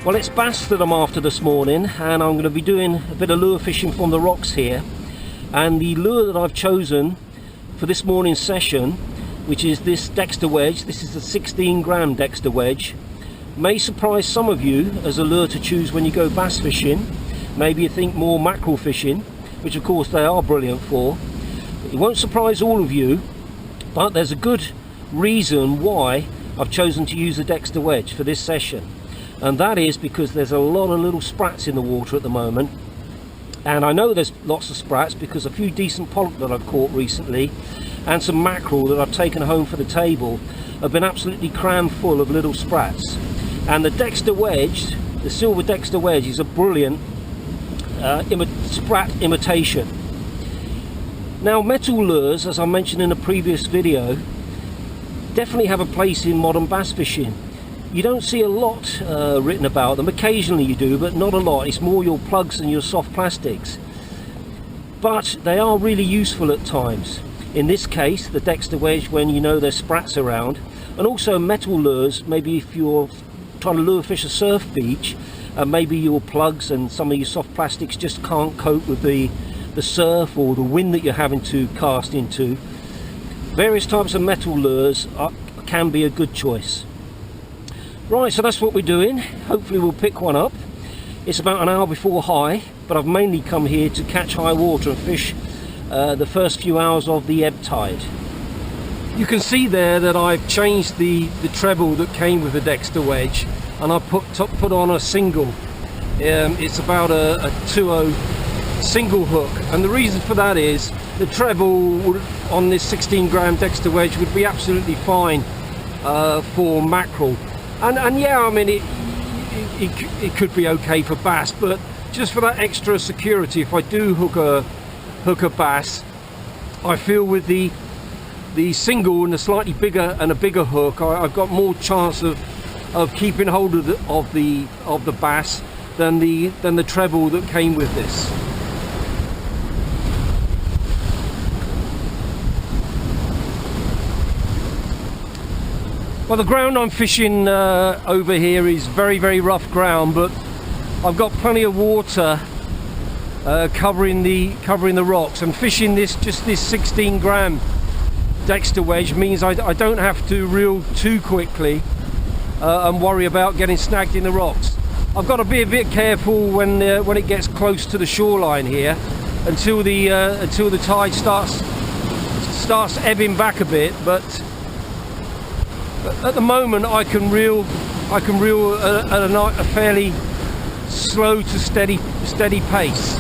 Well, it's bass that I'm after this morning, and I'm going to be doing a bit of lure fishing from the rocks here. And the lure that I've chosen for this morning's session, which is this Dexter Wedge, this is a 16-gram Dexter Wedge, may surprise some of you as a lure to choose when you go bass fishing. Maybe you think more mackerel fishing, which of course they are brilliant for. It won't surprise all of you, but there's a good reason why I've chosen to use the Dexter Wedge for this session. And that is because there's a lot of little sprats in the water at the moment, and I know there's lots of sprats because a few decent pollock that I've caught recently and some mackerel that I've taken home for the table have been absolutely crammed full of little sprats. And the Dexter Wedge, the silver Dexter Wedge, is a brilliant sprat imitation. Now, metal lures, as I mentioned in a previous video, definitely have a place in modern bass fishing. You don't see a lot written about them. Occasionally you do, but not a lot. It's more your plugs and your soft plastics. But they are really useful at times. In this case, the Dexter Wedge, when you know there's sprats around, and also metal lures, maybe if you're trying to lure fish a surf beach, and maybe your plugs and some of your soft plastics just can't cope with the surf or the wind that you're having to cast into. Various types of metal lures can be a good choice. Right, so that's what we're doing. Hopefully we'll pick one up. It's about an hour before high, but I've mainly come here to catch high water and fish the first few hours of the ebb tide. You can see there that I've changed the treble that came with the Dexter Wedge, and I put on a single. It's about a 2.0 single hook, and the reason for that is the treble on this 16-gram Dexter Wedge would be absolutely fine for mackerel. And yeah, I mean, it could be okay for bass, but just for that extra security, if I do hook a bass, I feel with the single and a slightly bigger and a bigger hook, I've got more chance of keeping hold of the bass than the treble that came with this. Well, the ground I'm fishing over here is very, very rough ground, but I've got plenty of water covering the rocks, and fishing this 16-gram Dexter Wedge means I don't have to reel too quickly and worry about getting snagged in the rocks. I've got to be a bit careful when it gets close to the shoreline here until the tide starts ebbing back a bit, but at the moment I can reel at a fairly slow to steady pace.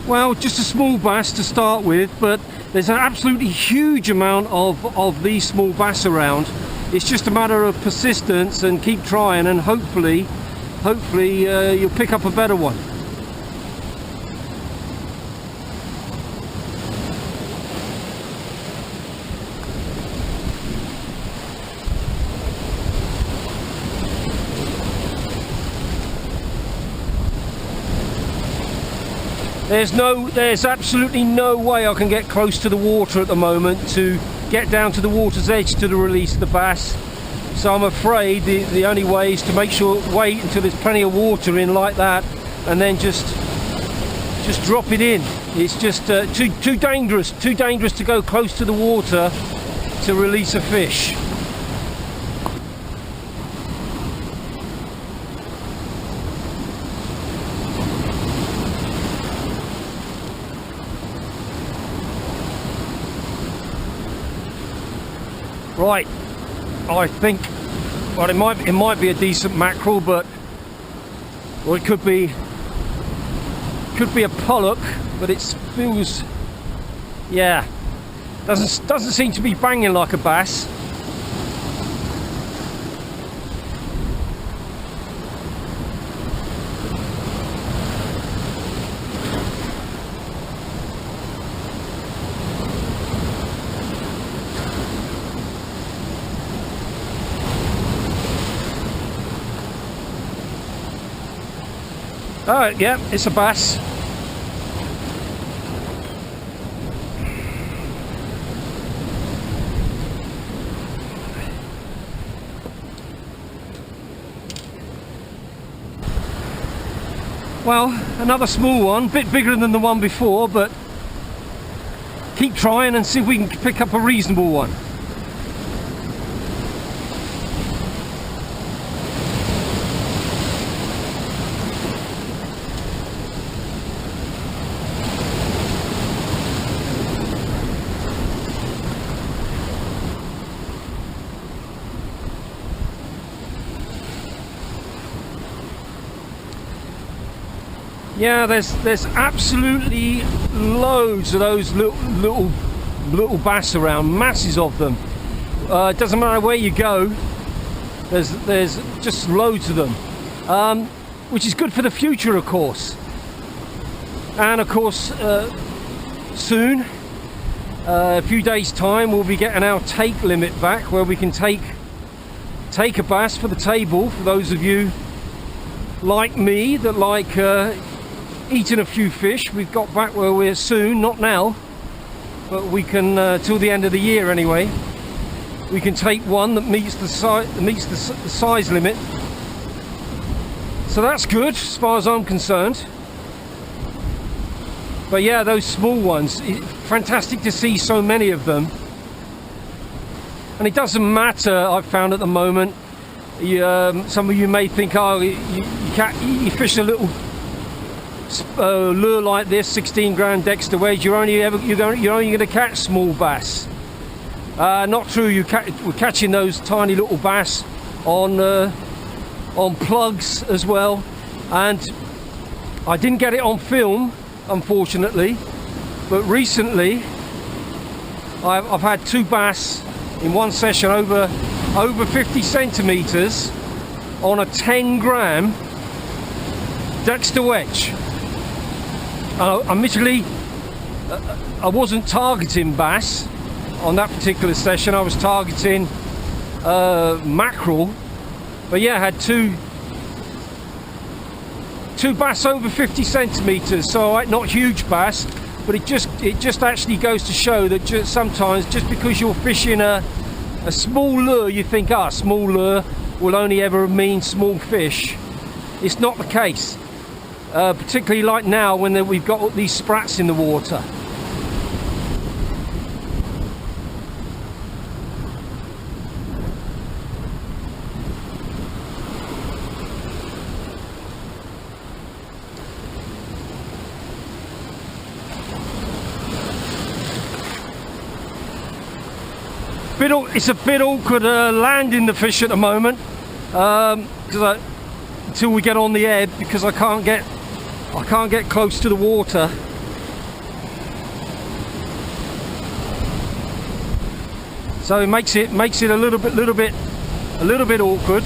Well, just a small bass to start with, but there's an absolutely huge amount of these small bass around. It's just a matter of persistence and keep trying, and hopefully you'll pick up a better one. There's absolutely no way I can get close to the water at the moment to get down to the water's edge to release the bass. So I'm afraid the only way is to wait until there's plenty of water in like that, and then just drop it in. It's just too dangerous to go close to the water to release a fish. Right, I think, well, it might be a decent mackerel, but, or it could be Could be a pollock, but it feels, yeah, doesn't seem to be banging like a bass. Oh, yeah, it's a bass. Well, another small one, a bit bigger than the one before, but keep trying and see if we can pick up a reasonable one. Yeah, there's absolutely loads of those little bass around, masses of them. It doesn't matter where you go, there's just loads of them, which is good for the future, of course. And of course, soon, a few days' time, we'll be getting our take limit back, where we can take a bass for the table. For those of you like me that like eating a few fish, we've got back where we're soon, not now, but we can till the end of the year anyway. We can take one that meets the size limit, so that's good as far as I'm concerned. But yeah, those small ones, fantastic to see so many of them. And it doesn't matter, I've found at the moment. Some of you may think, oh, you fish a little lure like this, 16 gram Dexter Wedge, you're only going to catch small bass. Not true. We're catching those tiny little bass on plugs as well. And I didn't get it on film, unfortunately, but recently I've had 2 bass in one session over 50 centimeters on a 10 gram Dexter Wedge. Admittedly, I wasn't targeting bass on that particular session. I was targeting mackerel, but yeah, I had two bass over 50 centimeters. So not huge bass, but it just actually goes to show that sometimes just because you're fishing a small lure, you think, small lure will only ever mean small fish. It's not the case. Particularly like now when we've got these sprats in the water. It's a bit awkward landing the fish at the moment, until we get on the ebb, because I can't get close to the water. So it makes it a little bit awkward.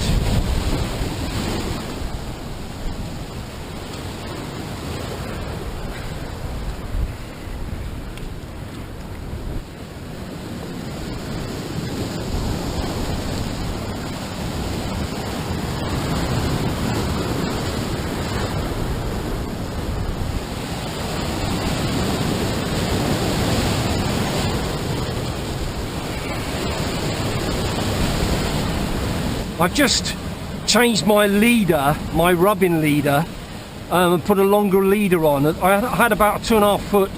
I've just changed my leader, my rubbing leader, and put a longer leader on. I had about a 2.5 foot,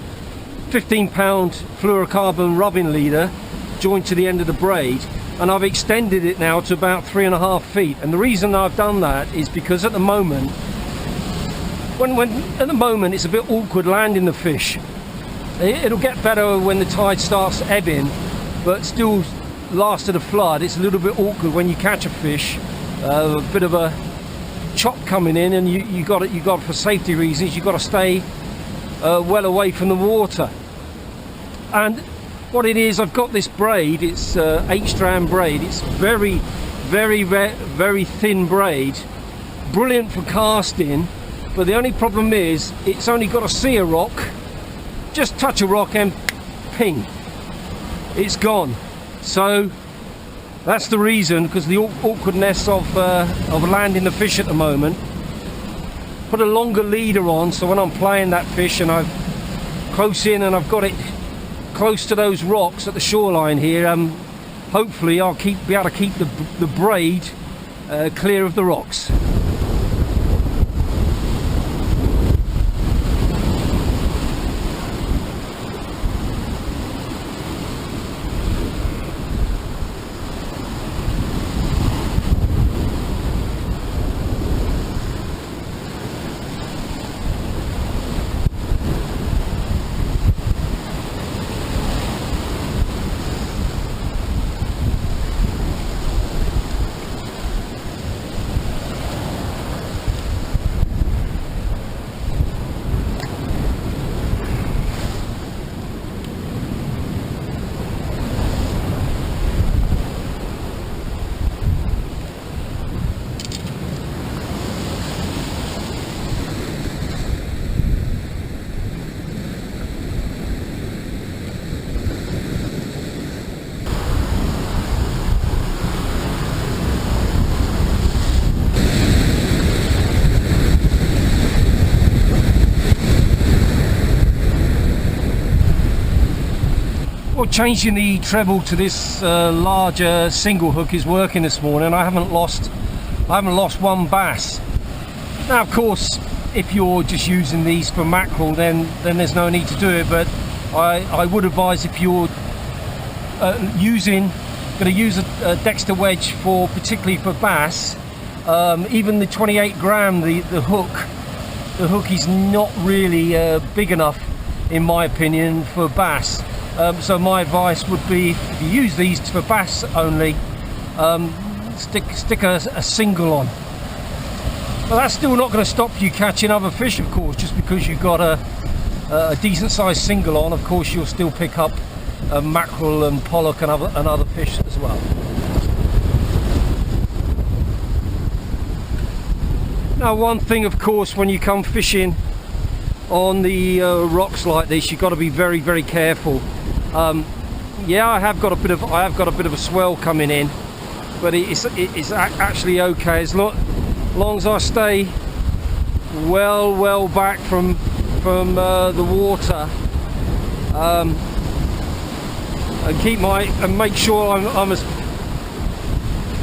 15 pound fluorocarbon rubbing leader joined to the end of the braid, and I've extended it now to about 3.5 feet. And the reason I've done that is because at the moment, it's a bit awkward landing the fish. It'll get better when the tide starts ebbing, but still, last of the flood, it's a little bit awkward when you catch a fish, a bit of a chop coming in, and you got for safety reasons, you've got to stay well away from the water. And what it is, I've got this braid, it's 8-strand braid, it's very thin braid, brilliant for casting, but the only problem is it's only got to see a rock, just touch a rock and ping, it's gone. So that's the reason, because the awkwardness of landing the fish at the moment. Put a longer leader on, so when I'm playing that fish and I'm close in and I've got it close to those rocks at the shoreline here, hopefully I'll be able to keep the braid clear of the rocks. Well, changing the treble to this larger single hook is working this morning. I haven't lost one bass. Now, of course, if you're just using these for mackerel, then there's no need to do it. But I would advise, if you're going to use a Dexter Wedge particularly for bass, even the 28 gram, the hook is not really big enough, in my opinion, for bass. So my advice would be, if you use these for bass only, stick a single on. But that's still not going to stop you catching other fish, of course. Just because you've got a decent sized single on, of course you'll still pick up mackerel and pollock and other fish as well. Now, one thing, of course, when you come fishing on the rocks like this, you've got to be very careful. Yeah, I have got a bit of a swell coming in, but it's actually okay as long as I stay well back from the water, and make sure I'm as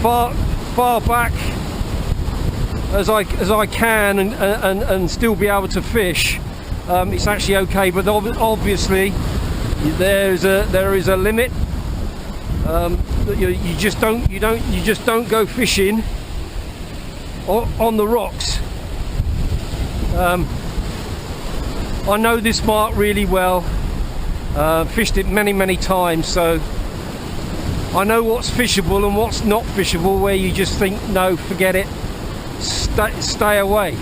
far back as I can and still be able to fish. It's actually okay, but obviously there is a limit. You just don't go fishing on the rocks. I know this mark really well. Fished it many times, so I know what's fishable and what's not fishable, where you just think, no, forget it, stay away.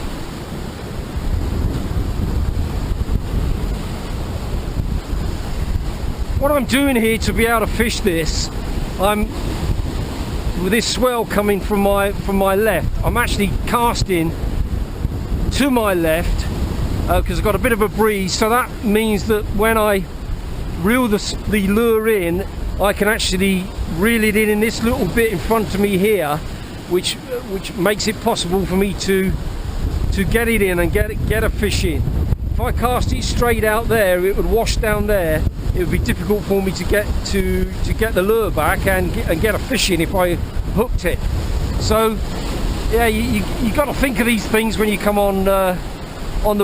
What I'm doing here to be able to fish this, with this swell coming from my left, I'm actually casting to my left because I've got a bit of a breeze, so that means that when I reel the lure in, I can actually reel it in this little bit in front of me here, which makes it possible for me to get it in and get a fish in. If I cast it straight out there, it would wash down there. It would be difficult for me to get the lure back and get a fish in if I hooked it. So yeah, you got to think of these things when you come on the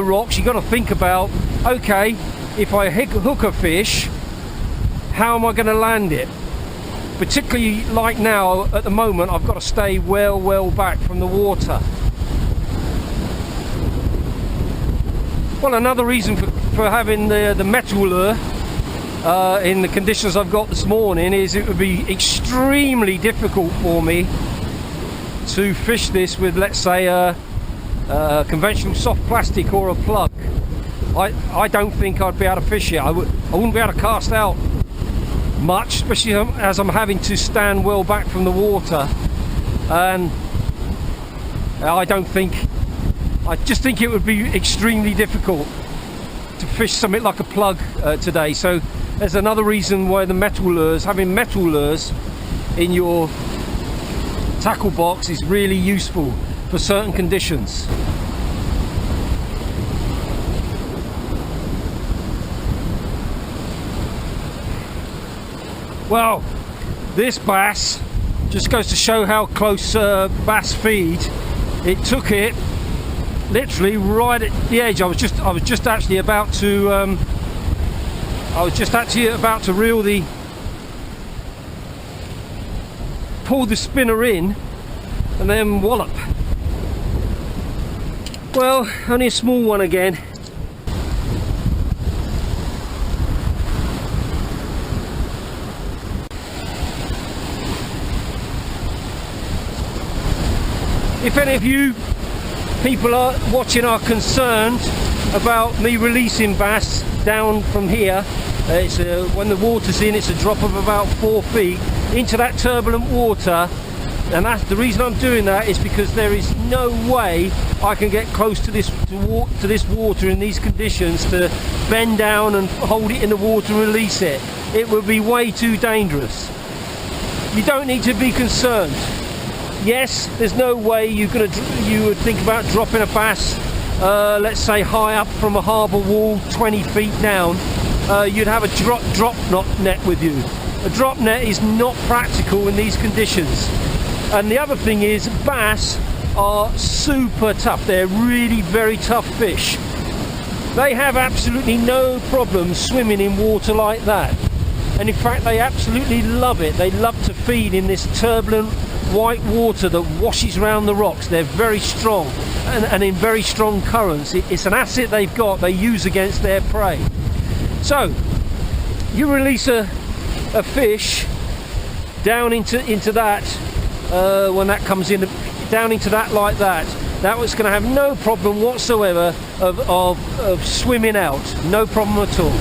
rocks. You got to think about, okay, if I hook a fish, how am I going to land it? Particularly like now, at the moment, I've got to stay well back from the water. Well, another reason for having the metal lure in the conditions I've got this morning is it would be extremely difficult for me to fish this with, let's say, a conventional soft plastic or a plug. I don't think I'd be able to fish it. I wouldn't be able to cast out much, especially as I'm having to stand well back from the water, and I just think it would be extremely difficult to fish something like a plug today. So there's another reason why having metal lures in your tackle box is really useful for certain conditions. Well, this bass just goes to show how close bass feed. It took it literally right at the edge. I was just actually about to pull the spinner in and then wallop. Well, only a small one again. If any of you people are watching are concerned about me releasing bass down from here, when the water's in, it's a drop of about 4 feet into that turbulent water, and that's the reason I'm doing that, is because there is no way I can get close to this water in these conditions to bend down and hold it in the water and release it. It would be way too dangerous. You don't need to be concerned. Yes, there's no way you would think about dropping a bass, let's say high up from a harbour wall 20 feet down. You'd have a drop net with you. A drop net is not practical in these conditions. And the other thing is, bass are super tough. They're really very tough fish. They have absolutely no problem swimming in water like that. And in fact, they absolutely love it. They love to feed in this turbulent white water that washes around the rocks. They're very strong and in very strong currents. It's an asset they've got, they use against their prey. So you release a fish down into that, when that comes in, down into that like that, that was going to have no problem whatsoever of swimming out. No problem at all.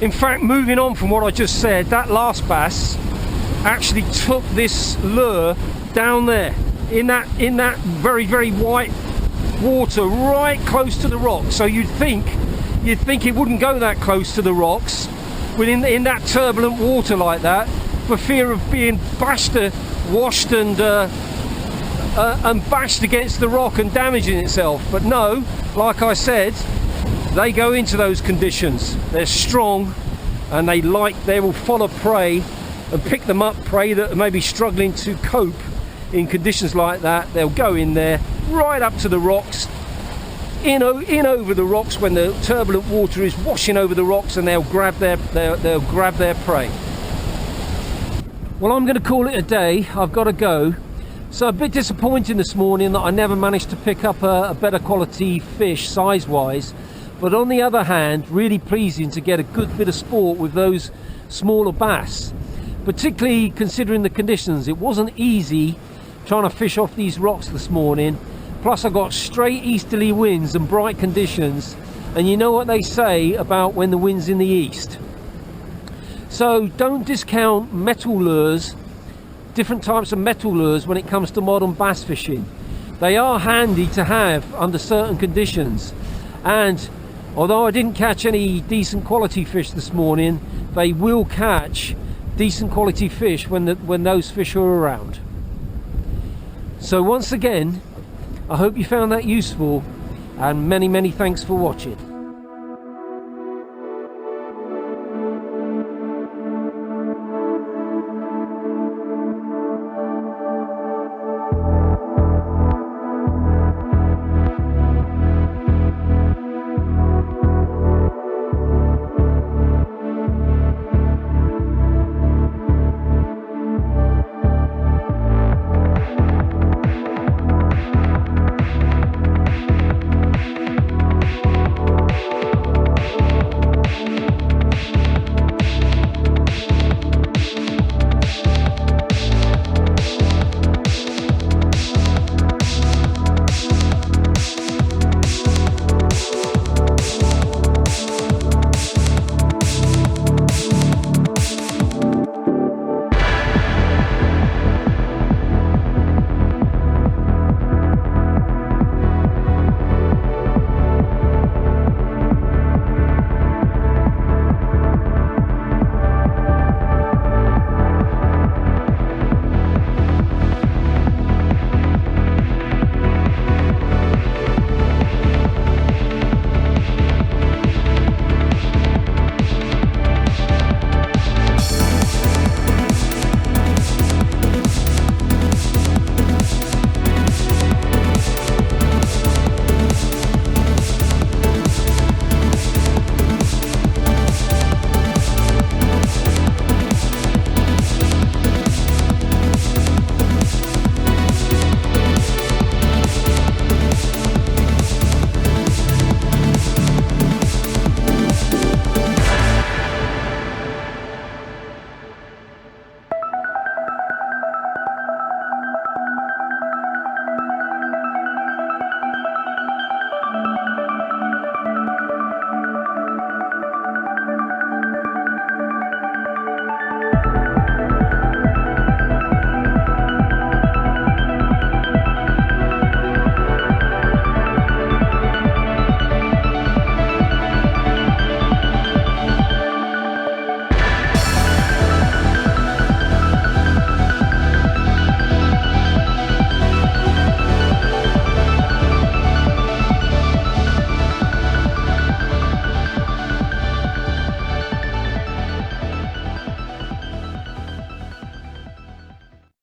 In fact, moving on from what I just said, that last bass actually took this lure down there in that very, very white water, right close to the rocks. So you'd think it wouldn't go that close to the rocks within in that turbulent water like that, for fear of being washed and bashed against the rock and damaging itself. But no, like I said, they go into those conditions. They're strong, and they will follow prey and pick them up, prey that may be struggling to cope in conditions like that. They'll go in there, right up to the rocks, in over the rocks when the turbulent water is washing over the rocks, and they'll grab their prey. Well, I'm going to call it a day. I've got to go. So a bit disappointing this morning that I never managed to pick up a better quality fish size-wise. But on the other hand, really pleasing to get a good bit of sport with those smaller bass. Particularly considering the conditions. It wasn't easy trying to fish off these rocks this morning. Plus I got straight easterly winds and bright conditions. And you know what they say about when the wind's in the east. So don't discount metal lures, different types of metal lures when it comes to modern bass fishing. They are handy to have under certain conditions. And although I didn't catch any decent quality fish this morning, they will catch decent quality fish when those fish are around. So once again, I hope you found that useful, and many thanks for watching.